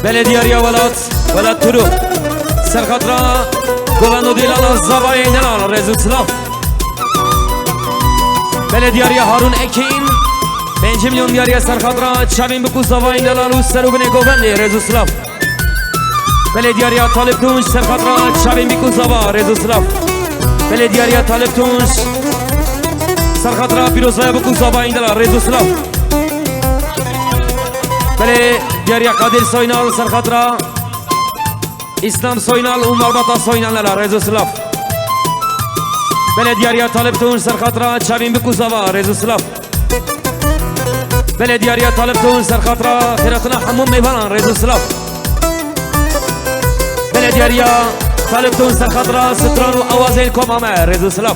Belediye velat turu Serkatra Governo Dilana Zavaya Indilan Rezuslav Belediye Harun Ekin 5 milyon yarıya Serkatra Çavin Buku Zavaya Indilan Serugune Governi Rezuslav Belediye Talip Tunç Serkatra Çavin Buku Zavaya Rezuslav Belediye Talip Tunç Serkatra Pirozaya Buku Zavaya Indilan Rezuslav Belediye Kadir Soynal Serkatra İslam Soynal Umarbata Soynalala Rezuslav Belediye Talip Tunç Serkatra Çavin Buku Zavaya Rezuslav Belediye Talip Tunç Serkatra Firatına Hamum Meyvanan Rezuslav Belediye Talip Tunç Serkatra Sıtranu Avazel Komame Rezuslav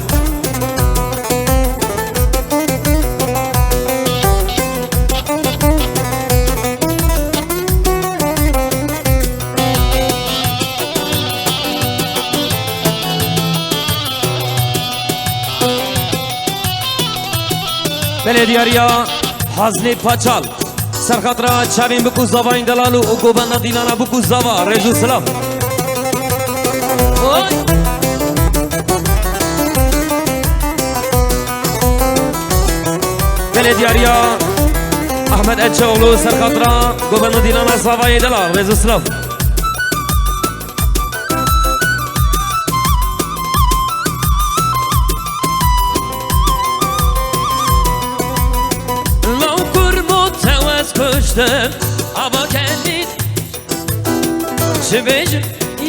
Belediye Hazli Paçal Serkatra Çavin Buku Zavaya Indilalu Governo Dilana Buku Zavaya Rezuslav Belediye Ahmet Etçoğlu Serkatra Governo Dilana Zavaya Indilan Rezuslav Kuştum ama kendi Çivic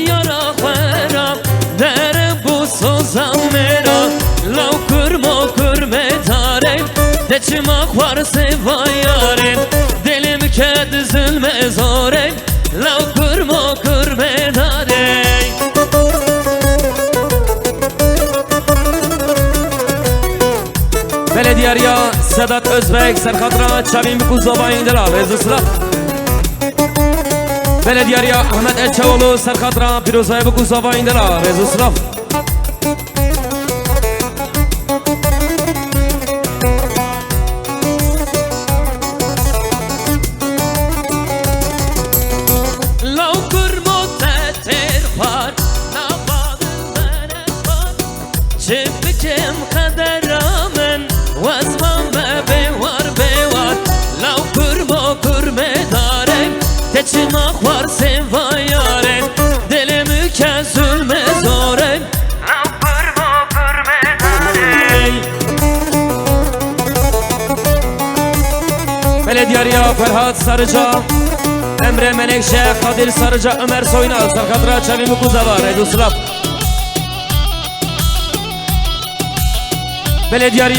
yara xeram Derim bu sozam mera Lav kurma kurme tarem Deçimak var sevayarem Dilim kedi zulme zorem Lav kurma kurme tarem Belediye Sedat Özbek Serkatra Çavin Buku Zavaya Indilan Rezuslav Belediye Ahmet Etçoğlu Serkatra Pirozaya Buku Zavaya Indilan Rezuslav Lav kurma tetir par Nabadın bere par Çipikim kaderamen Vazman bevar Lav kurma kurme darem Teçimak var sevayarem Dilimi kesülme zorem Lav kurma kurme darem Belediye Ferhat Sarıca Emre Menekşe Kadir Sarıca Ömer Soynal Serkatra Çavin Buku Zavaya Rezuslav Belediye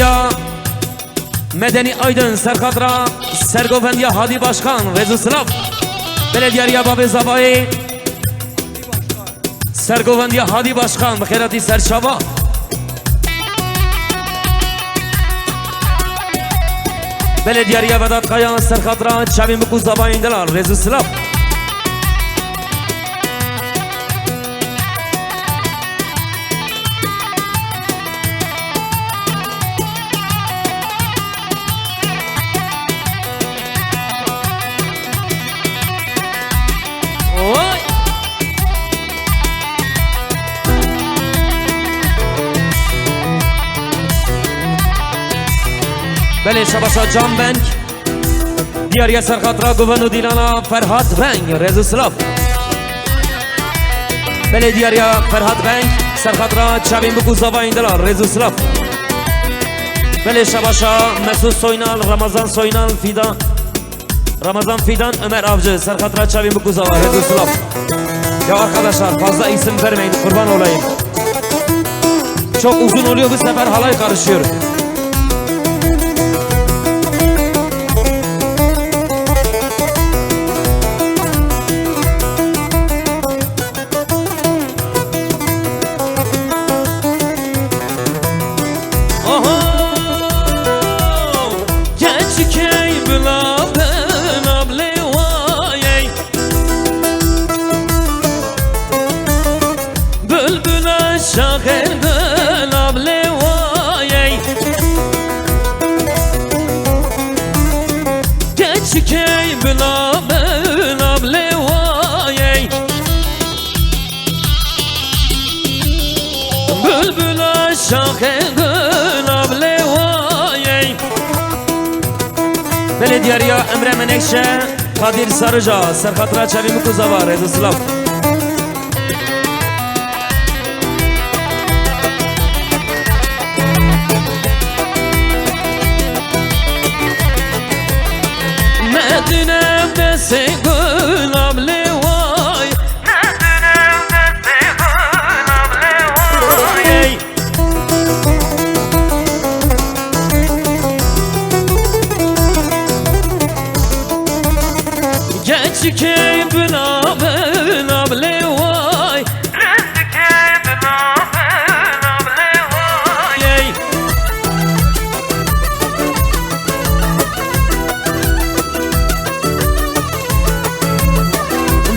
Medeni Aydın Serkatra Sergovendiye Hadi Başkan Rezuslav Belediye Babi Zavaya Sergovendiye Hadi Başkan Bkhirati Serçava Belediye Vedat Kayan Serkatra Çavin Buku Zavaya Indilan Rezuslav Bele Şabaşa Canbenk Diğer Serkatra Governo Dilana Ferhat Benk Rezuslav Belediye Ferhat Benk Serkatra Çavin Buku Zavaya Indilan Rezuslav Bele Şabaşa Mesut Soynal Ramazan Soynal Ramazan Fidan Ömer Avcı Serkatra Çavin Buku Zavaya Rezuslav Ya arkadaşlar fazla isim vermeyin kurban olayım Çok uzun oluyor bu sefer halay karışıyor شاغل بلاب لوايي كي بلاب لوايي şahel avlevayey Belediyariya Emre Menekşe Kadir Sarıca Serhatıra Çavim Kuzava Rezi Slav Medine'mde segül avlevay Medine'mde segül avlevay Geç ki bina bina blevay Geç ki bina bina blevay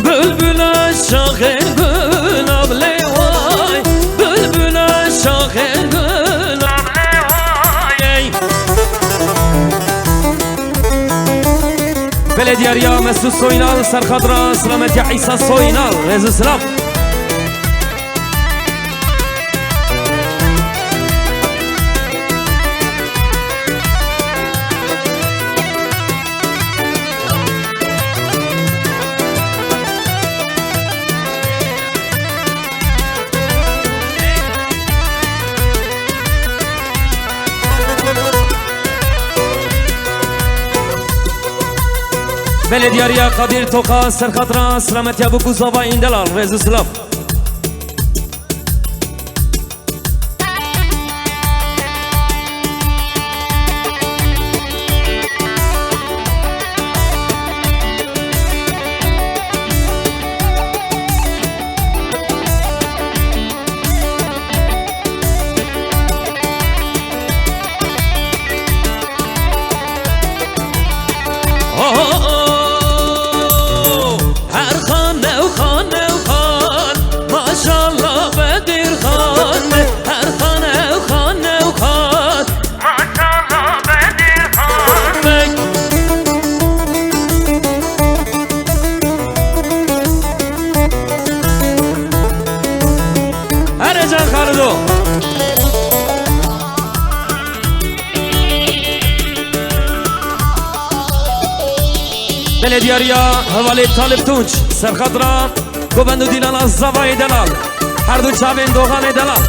Bülbüle şahel gül ablevay Bülbüle şahel gül ablevay Belediyariya Mesut Soynal Serhatıra Selamet İsa Soynal Rezi Slav Belediyariya Kadir Toka Serhatıra Selamet Yabu Kuzava İndelal Rezi Slav Belediyariya Havali Talip Tunç Serhatıra Gobendu Dilal Zavay Delal Her du çavin Doğan Delal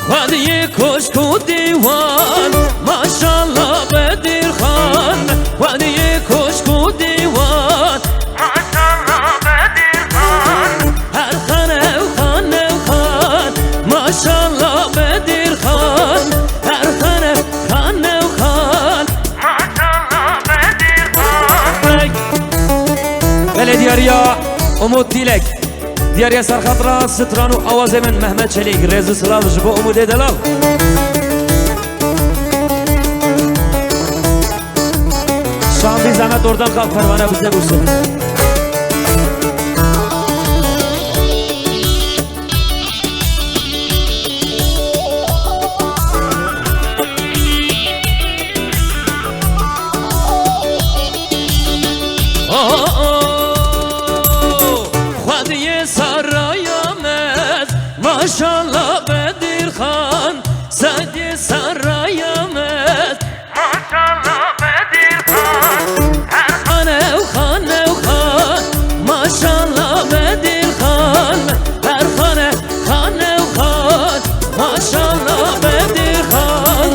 Hadiye koşku divan Maşallah Bedir Han Hadiye koşku divan Maşallah Bedir Han Her han ev han ev han Maşallah Bedir Han Her han ev han ev han Maşallah Bedir Han Belediyariya Umut Dilek Diyariya Serhatıra Stranu Avazemen Mehmet Çelik Rezi Slav Jibo Umut Delal Şan bir zahmet oradan kalk pervane bize bulsun Hadiye sarayamez Maşallah Bedir Han Sadiye sarayamez Maşallah Bedir Han Her han ev han ev han Maşallah Bedir Han Her han ev han ev han Maşallah Bedir Han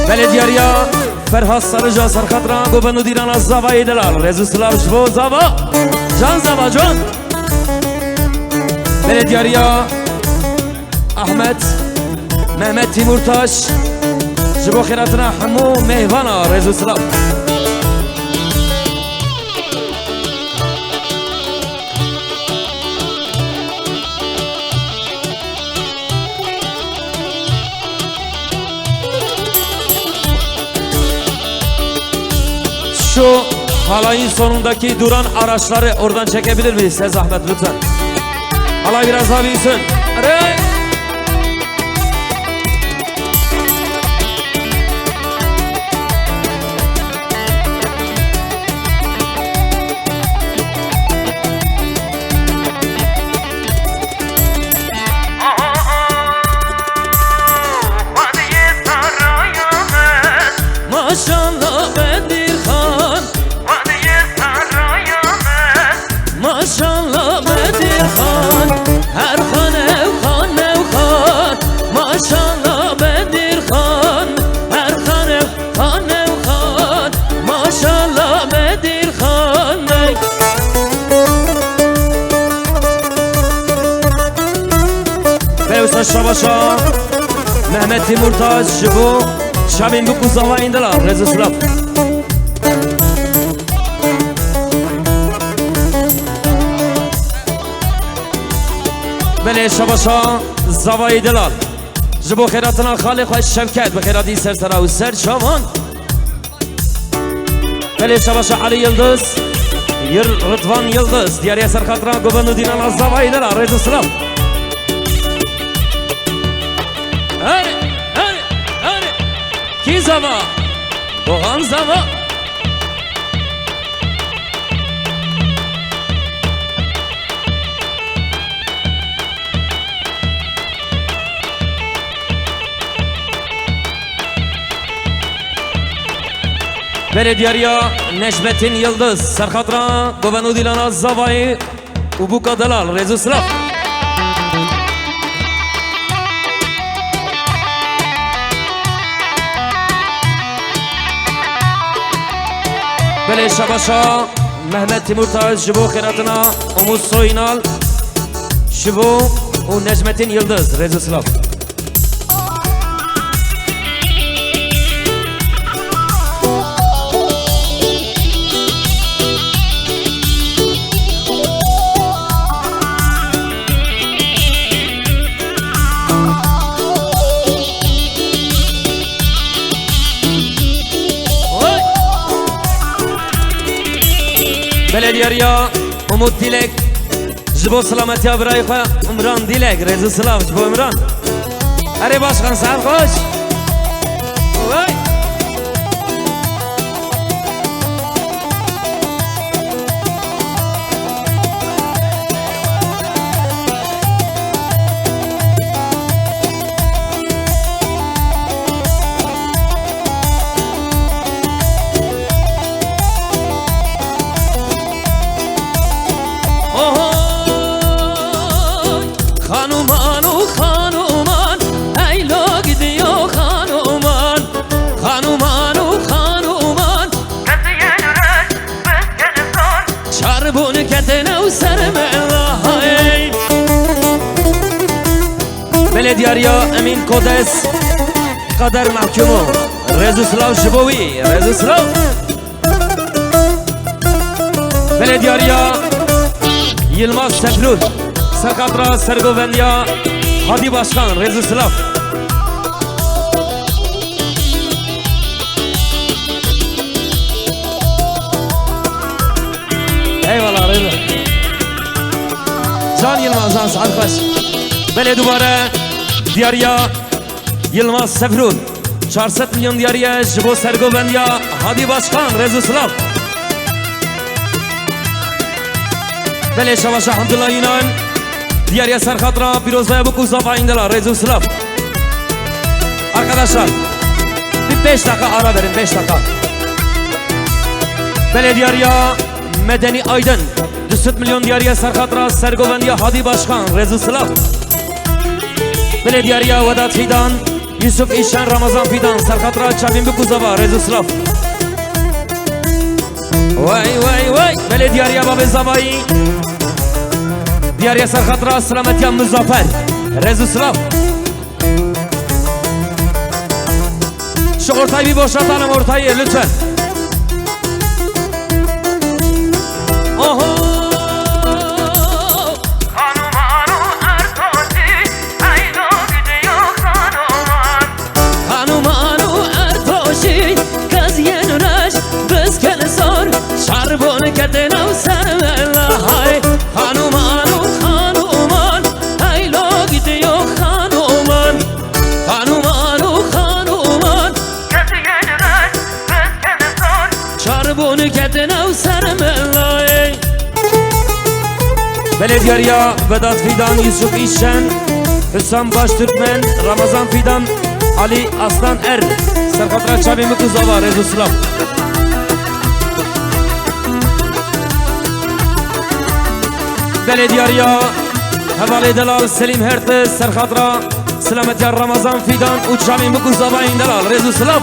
Belediyariya Ferhat Sarıca Serhatıra Gobendu Dilal Zavay Delal Rezi Slav Jibo Zava Can Zava Can Belediyariya Ahmet Mehmet Timurtaş Jibo Khiratına Hamu Mehvana Rezi Slav Şu halayın sonundaki duran araçları oradan çekebilir miyiz? Size zahmet lütfen. Halay biraz daha büyüsün. Hadi. şabaşa Mehmet Timurtaş bu Şabin bu kuzava indiler Rezi Slav Bele şabaşa zavayı dilal Jibo khairatına khali khoş şevket ve khairati sersera ve ser şavan Bele şabaşa Ali Yıldız Rıdvan Yıldız Diğer Yasar Katra Gobanı Dinala zavayı dilal Rezi Slav Hadi, hadi, hadi. Ki zava, Doğan zava. Belediyariya Necmettin Yıldız Serkatra Gobanı Dinala zavayı Ubuka Dalal Rezi Slav Bele şabaşa Mehmet Timurtaş Jibo khairatına Umut Soynal Jibo u Necmettin Yıldız Rezi Slav Belediyariya Umut Dilek Jibo Salametiya Birayfa Umran Dilek Rezi Slav Jibo Umran Hadi başkan sağ koş Vay Belediyariya Emin Kodes Kader Mahkumu Rezi Slav Jibovi Rezi Slav Belediyariya Yılmaz Seprut Serkatra Sergovendiya Hadi Başkan Rezi Slav Eyvallah Rezi Can Yılmaz'dan arkadaş Belediyare Diyariya Yılmaz Seprut 400 milyon diyariye Jibo Sergovendiya Hadi Başkan Rezi Slav Bele Şavaşa Hamdullah Yunan Diyariye Serkatra Pirozaya bu kuzafa indiler Rezi Slav Arkadaşlar bir 5 dakika ara verin 5 dakika Belediyariya Medeni Aydın 400 milyon diyariye Serkatra Sergovendiya Hadi Başkan Rezi Slav Belediyariya Vedat Fidan Yusuf İşen Ramazan Fidan Serkatra Çabin Bukuzava Rezi Slav Vay vay vay Belediyariya Babı Zavai Diyariya Serkatra Selametiya Muzaffer Rezi Slav Şu ortayı bir boşaltalım ortayı lütfen Oho Şarbon ketena sarmela hay Hanumanu hanuman Haylo gidiyor hanuman Hanumanu hanuman Ketiyenler bezkene sor Şarbon ketena sarmela Belediyariya Vedat Fidan Yusuf İşen Hüsam Baştürkmen Ramazan Fidan Ali Aslan Er Serkatra Çabimi Kuzava Rezi Slav Belediyariya Havale Delal Selim Hertes Serkatra Selametiya Ramazan Fidan Uçamin bu kuzava Delal Rezi Slav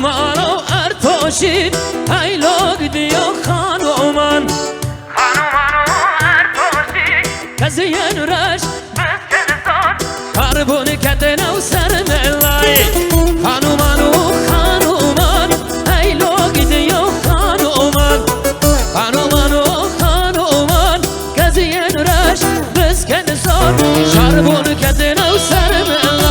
خانومان و ارتوشی هیلو گدیو خانومان کزین رش کاربون کتن و سر ملای خانومان و خانومان هیلو گدیو خانومان خانومان و خانومان کزین رش بسکن سار شاربون کتن و سر ملای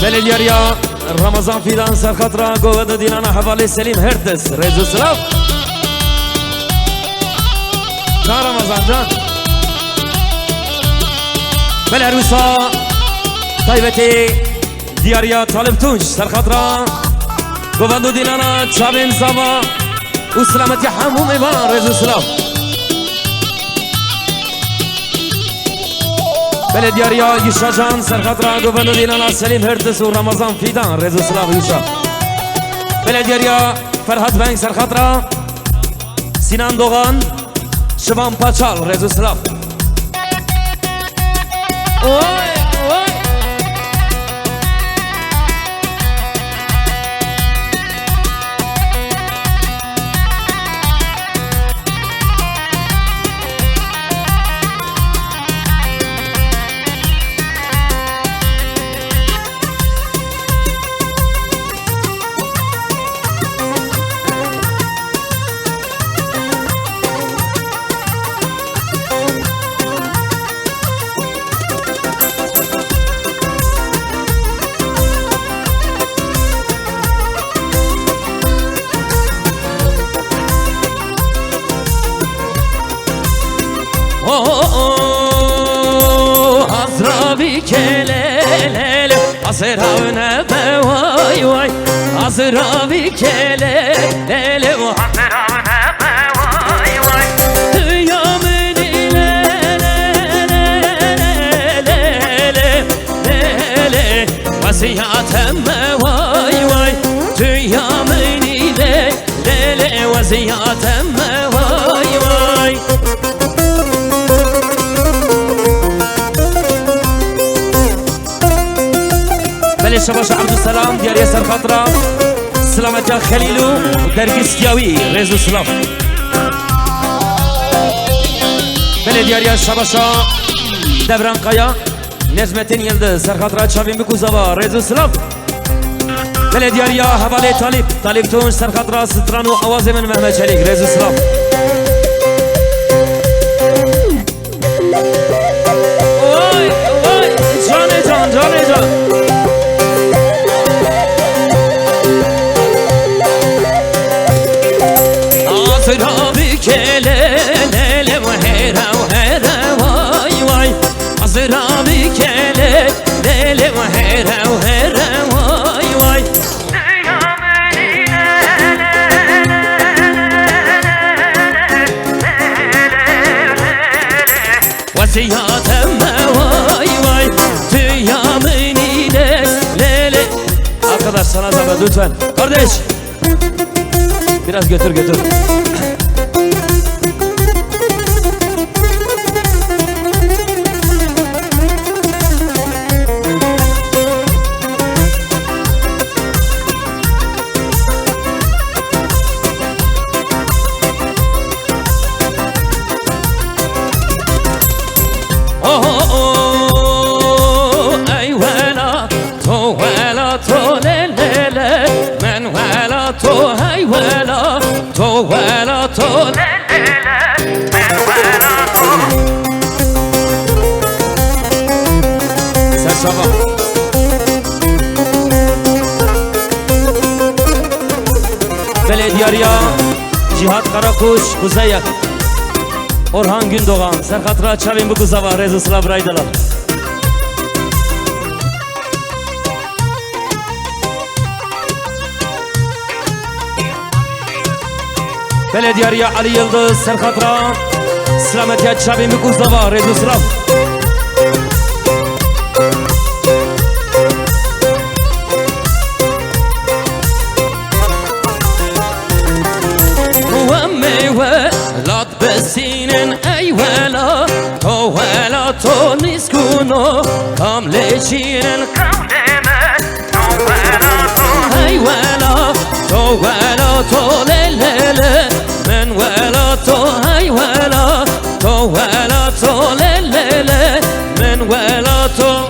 بلدياريا رمضان فيدان سرخطرة قوة دينانا حوالي سليم هرتز ريزو سلاف كان رمضان جان بالعروسة طيبتي دياريا طالب تونج سرخطرة قوة دينانا تشابين زابا وسلامتي حموم إيمان ريزو سلاف بلدياريا يوشا جان سرخطرة قوة دينانا سليم هرتز ورمضان فيدان ريزو سلاف يوشا بلدياريا فرهاد بانك سرخطرة سينان دوغان شبان پاچال ريزو سلاف اوه اوه Azrabi kelelele Azravne be vay vay Azrabi kelelele Azravne be vay vay Dünyamın lele Vaziyatem be vay vay Dünyamın lele Vaziyatem be vay vay بله شباش عبدالسلام دیاری سرخطرة سلامت خلیلو درگیسکیاوی ريزو سلاف بله دیاری شباشا دبران قایا نجمتین یلده سرخطرة چاوین بکوزاوا ريزو سلاف بله دیاری حواله طالب تونج سرخطرة ستران و آواز من محمد شریک ريزو سلاف اوه اوه جان جان Azrabi kelele vahera vahera vay vay Azrabi kelele vahera vahera vay vay Vasiyatem vay vay Dünyamın lele Arkadaş sana zahmet lütfen kardeş biraz götür تو هی ولا تو ولا تو سرشابا بلدیاریا جهاد قراکوش کuzeyek Orhan Gündoğan Serhatra Çavin bu kuzava Rezu Slav Raydalar Belediyariya Ali Yıldız Serhatra Selametiyat Çavin bu kuzava Rezu Slav Lat besinin ای ولا تو نیسکونو کامل چینن ای ولا تو لیلیلی من ولا تو ای ولا تو لیلیلی من ولا تو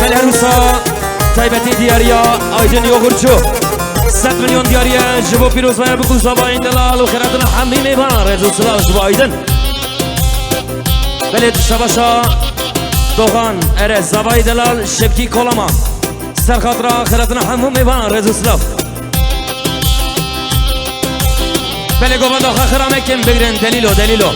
العروسة تایبتی دیاریا آیدن یوگرچو 100 میلیون دیاریا جبو پیروز و بکو زباین دلال و خیراتنا حمی میبان رزو سلال جبو آیدن بلد شباشا دوغان ارز زبای دلال شبکی کولما سرخاطرا خیراتنا حمو میبان رزو سلاف بله گوبان داخل خرامه کم بگرن دلیلو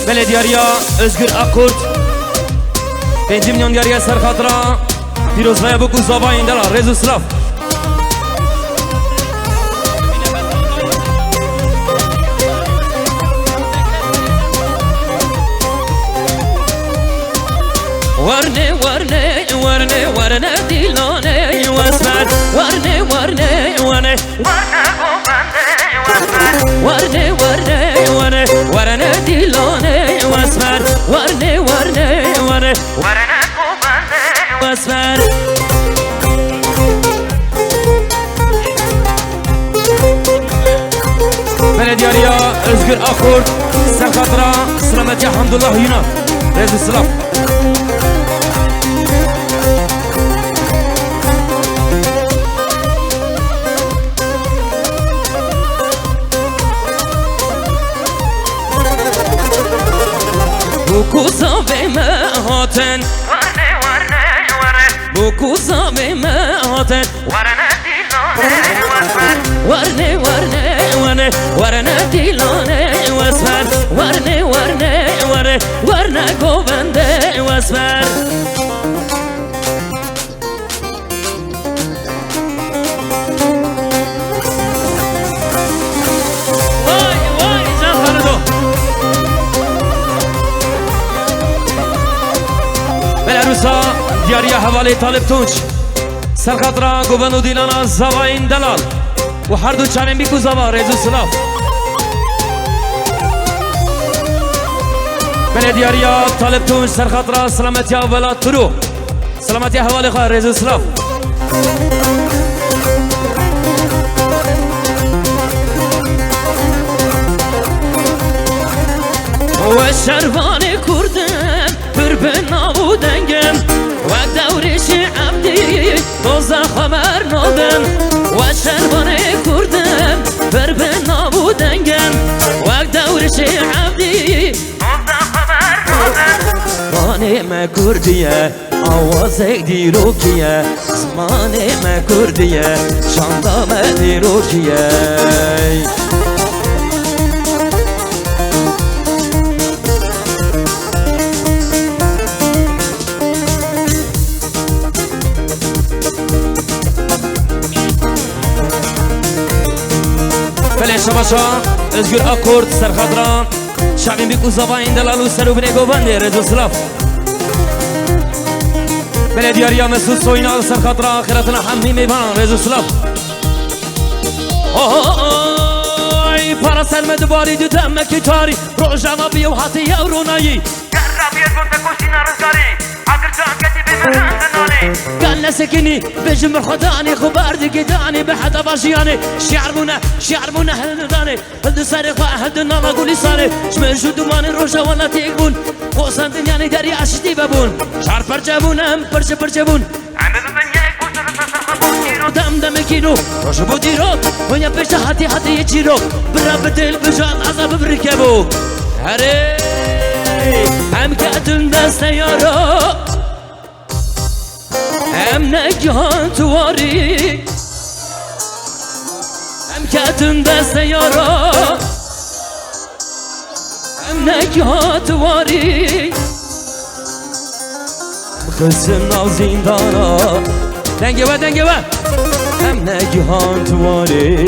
بله دیاریا özgür Akkurt 5 milyon دیاریا سرخاطرا پیروزهای بکو زباین دلال رزو سلاف ورنه دیلانه واسمد ورنه دیلانه واسمد ورنه واسمد بله دیاریا özgür Akkurt سرخاطرا سلامتی حمدالله یونا رزو سلاف Bu kuzavime haten Bu kuzavime haten Varne dilane vasfer Varne govende vasfer Vay can Farido العروسة دیاریا حواله طالب تونچ سرخاطرا گوبن و دیلانا زواین دلال و هر دو چانم بیکو زوا رزو سلاف بله دیاریا طالب تونچ سرخاطرا سلامتی اولا ترو سلامتی حواله خواه رزو سلاف و شروان کردم پر نابو دنگم و دورش عبدی دوزا خبر نادم و شروان کردم پر نابو دنگم و دورش عبدی دوزا خبر نادم زمانه ما کردیه آوازه دیروکیه زمانه ما کردیه شاندام دیروکیه بله شباشا özgür Akkurt سرخاطرا شعبین بیکو زباین دلال و سرو بینه گوبنده رزو سلاف بله دیاریا مسعود سوینال سرخاطرا خیراتنا حمی میبان رزو سلاف ای para sermedi bari düdemme ki tari Rojava bir yuhati yavrunayı Garrabiye bunta koşina rızgari Agırcan ketibi mırandınani قال سكني بجم خداني خبار دقيتاني بحدا باشياني شعر بنا هلداني هلد ساري خواه هلد نالا قولي ساري شمن شو دماني روشا ولا تيقبون خوصان دنياني داري عشتي بابون شعر پرچبونم پرچبون Ambe bibinye koşunu sasarkabun giro دم كيلو روشا بو ديرو ويا بيشا حتي يجيرو برا بدل بجان عذاب بركبو هري هم كاتن دست يارو هم نگهان تواری هم کتن دست یارا نگهات واری خسن ناو زندانا دنگه و دنگه و هم نگهان تواری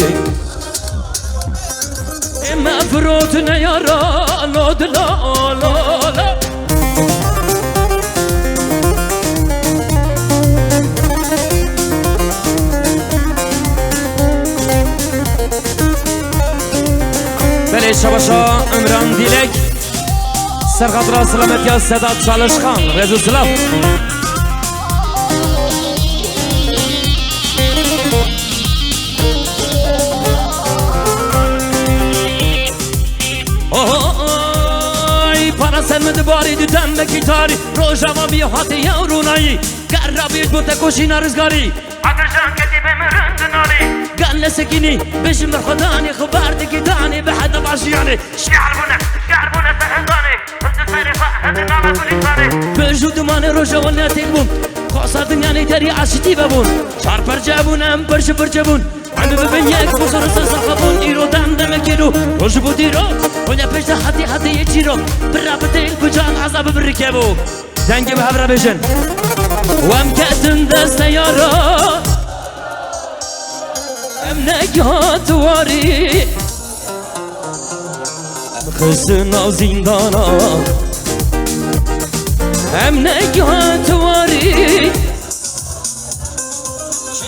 مفروت نیارا لود لا لا لا بله شباشا امران دیلک سرخطرا سلامتی از صدات چالش خان رزو سلام sen mdbari du dem kitari rojama bi hati yavrunai garrabi bute koshina rizgari عطرجان كتب مرند ناري قال لسكني بجم خداني خبرت كداني بحد بعشياني يعرفونا سهنداني قلت صيرفة هذا نعمة كل إنساني بجود ماني روجا ولا تكبون خاصة يعني دري عشتي بابون شعر برجابون ام برش برجابون عم ببنيك بصر صخبون إيرو دم كيرو روج بوديرو ولا بجد حتي يجيرو برابطين كجان عذاب بركبو دنگه به هبره بشن وام كاتن دست يارا ام نگهات واری خسن ناو زندانا ام نگهات واری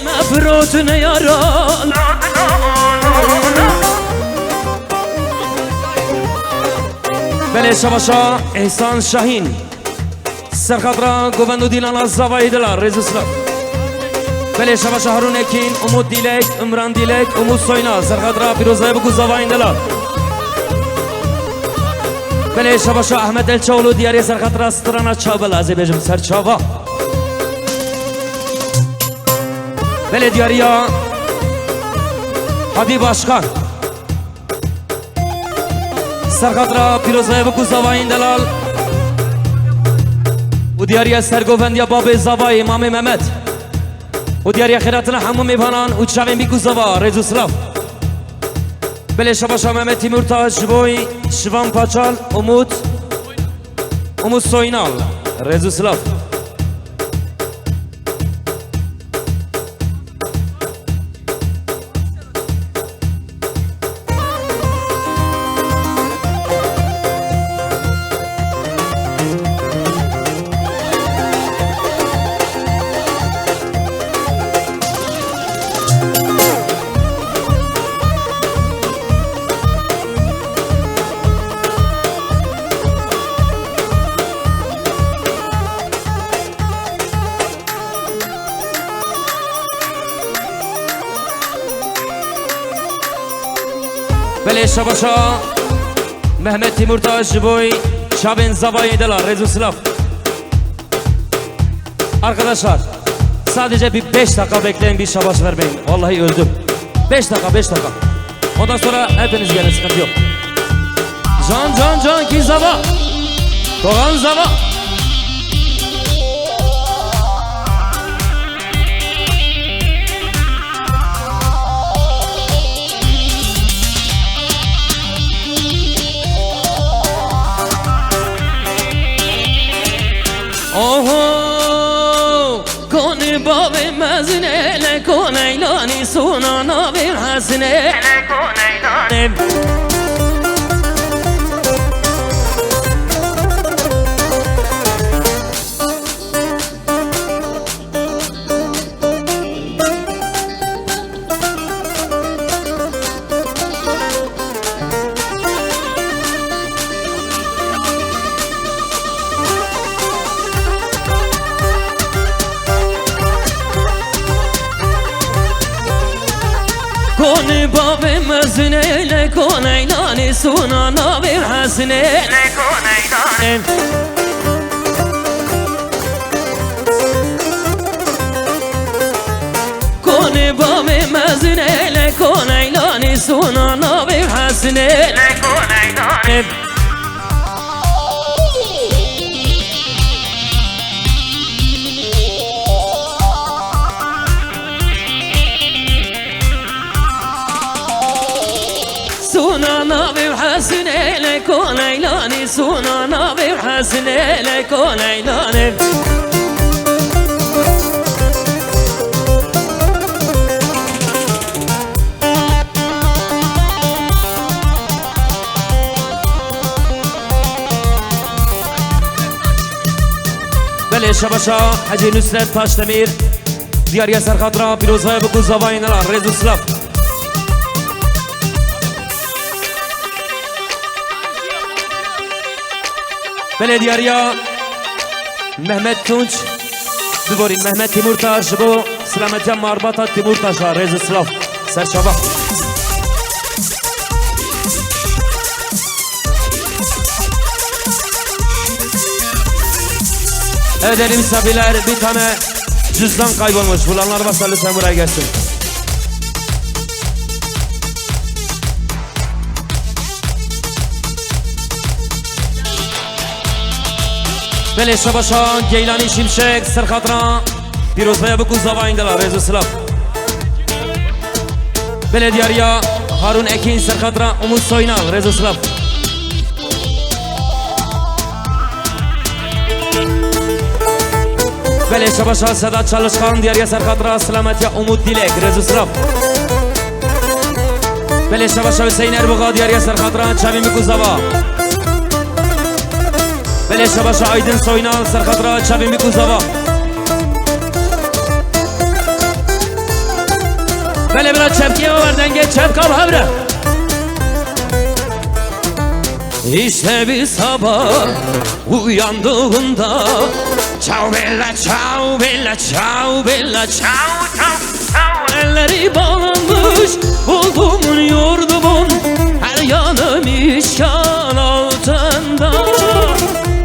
مفروت نیارا بله شباشا احسان شاهین سرخطرا گووندو دیلان از زوایی دلار رزو سلام بله شباشا هارون اکین امود دیلک امران دیلک امود سوینا سرخطرا پیروزای بگو زوایی دلار بله شباشا احمد الچاولو دیاری سرخطرا سترانا چابل ازی بجم سر چابا بله دیاریا حبیب آشکان سرخطرا پیروزای بگو زوایی دلال و دیاری سرگووندیا باب زوای امام محمد و دیاری خیراتنا همون میبانان و چاوین بیکو زوا رزو سلاف بله شباشا محمد تیمور تاج بوی شوان پاچال امود سوینال رزو سلاف بله شباشا محمد تیمور تاج boy Şabin Zavayediler Rezu Slav. Arkadaşlar sadece bir 5 dakika bekleyin, bir şabaş vermeyin. Vallahi öldüm. 5 dakika 5 dakika. Ondan sonra hepiniz gelin, sıkıntı yok. Can ki Zava. Doğan Zava. اوه کن باب مزنه لکن ایلانی سونا نابیر حسنه کن باب مزنه لکن ایلانی سونا نابیر حسنه کن باب مزنه لکن ایلانی سونا نابیر حسنه سونا نابي وحسنه لكون ايلاني سونانا بحسن لك وليلاني بله شباشا حجی نصرت تاشتمیر دیاریا سرخاطرا پیروزهای بکو زباین الان رزو سلاف بله دیاریا محمد تونج ببارین محمد تیمورتاش بو سلامتی مارباتا تیمورتاشا رزو سلاف سرشابا Evet değerli misafirler, bir tane cüzdan kaybolmuş. Bulanlar varsa lütfen buraya gelsin. Bele Şabaşa, Geylani Şimşek, Serkatra, Pirozaya Buku Zavayindalar, Rezu Slav. Bele Diyarya, Harun Ekin, Serkatra, Umut Soynal, Rezu Slav. Bele Şabaşa, Sedat Çalışkan, Diyarya Serkatra, Selametya, Umut Dilek, Rezu Slav. Bele Şabaşa, Hüseyin Erbuğa, Diyarya Serkatra, Çavim Buku Zava. Bele Şabaşa, Aydın Soynal, Serkatra, Çavim Buku Zava. Bele biraz çepkiye var denge, çep kal havre. İşte bir sabah uyandığında Ciao bella, ciao bella, ciao bella, ciao, ciao, ciao. Elleri bağlanmış bulduğumun yurdumun her yanım işgal altında.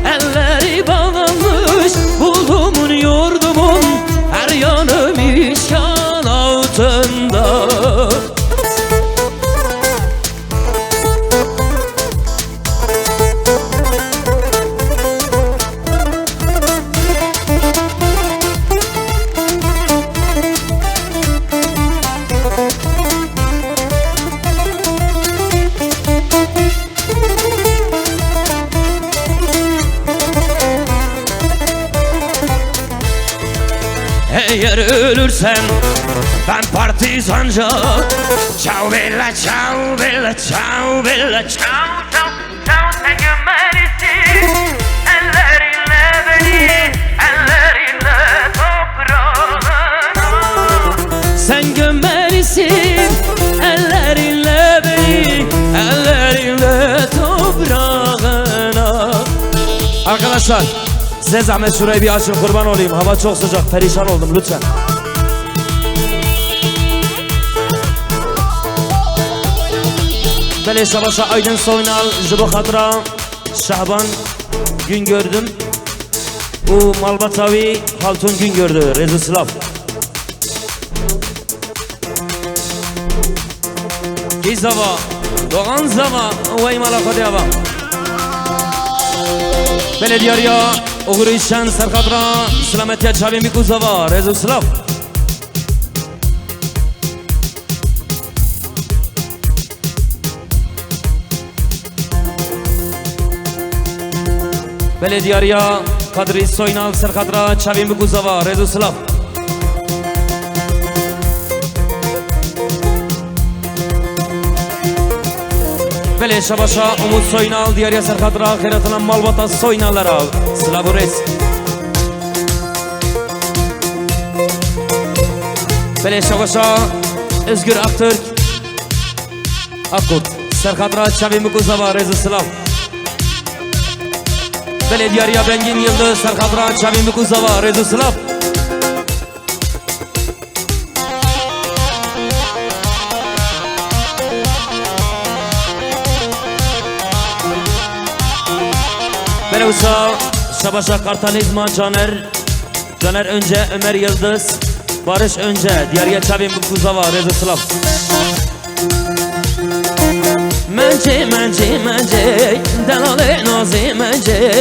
Elleri bağlanmış bulduğumun yurdumun her yanım işgal altında. Eğer ölürsem ben partizanca Ciao bella, ciao bella, ciao bella, ciao. Ciao, ciao, ciao, sen gömmelisin ellerinle beni, ellerinle toprağına. Sen gömmelisin ellerinle beni, ellerinle toprağına. Arkadaşlar size zahmet şurayı bir açın, kurban olayım. Hava çok sıcak, perişan oldum lütfen. Bele Şabaşa, Aydın Soynal, Jibo Hatıra, Şahban gün gördüm. Bu Malbatavi Haltun gün gördü, Rezu Slav. Gizava, Doğan Zava, Vay Malakadiyava. Bele Diyarya, Uğur İşen, Serkatra, Selametya Çavim Bikuzava, Rezu Slav. Bele Diyarya, Kadri Soynal, Serkatra, Çavim Bikuzava, Rezu Slav. Bele Şabaşa, Umut Soynal, Diyarya Serkatra, Kheratılan Malbata Soynallara, Slavures. Bele Şabaşa, Özgür Aktürk, Akkut, Serkatra, Çavim Bikuzava, Rezu Slav. Bele Diyarya, Bengin Yıldız, Serkatra, Çavim Bikuzava, Rezu Slav. Bele Usa, Şabaşa Kartalizma, Caner, Caner önce, Ömer Yıldız, Barış önce, Diyarya Çavim Bikuzava, Rezu Slav. Mence, mence, mence, delale nazi mence.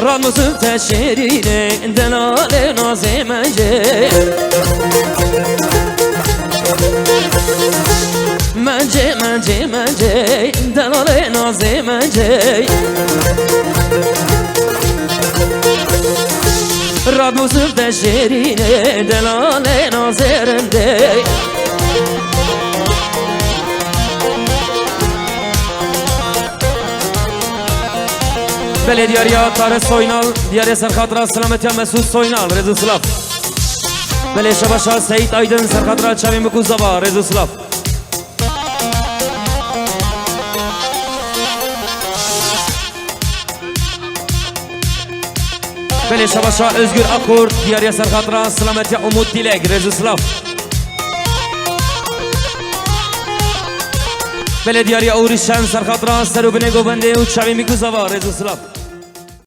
Ramuzun teşirine, delale nazi mence. Mence, mence. منجي منجي دلالي نازي منجي راد موسف دشيريني دلالي نازرندي بله دیاریا تار سوینال دیاری سرخاطره سلامتی مسعود سوینال رضا سلاف بله شباشا سعید آیدن سرخاطره چاوین بکوزاوا رضا سلاف بله شباشا özgür akurt دیاری سرخاطره سلامتی امود دیلگ رضا سلاف بله دیاری اوریشن سرخاطره سروبنه گوبنده و چاوین بکوزاوا رضا سلاف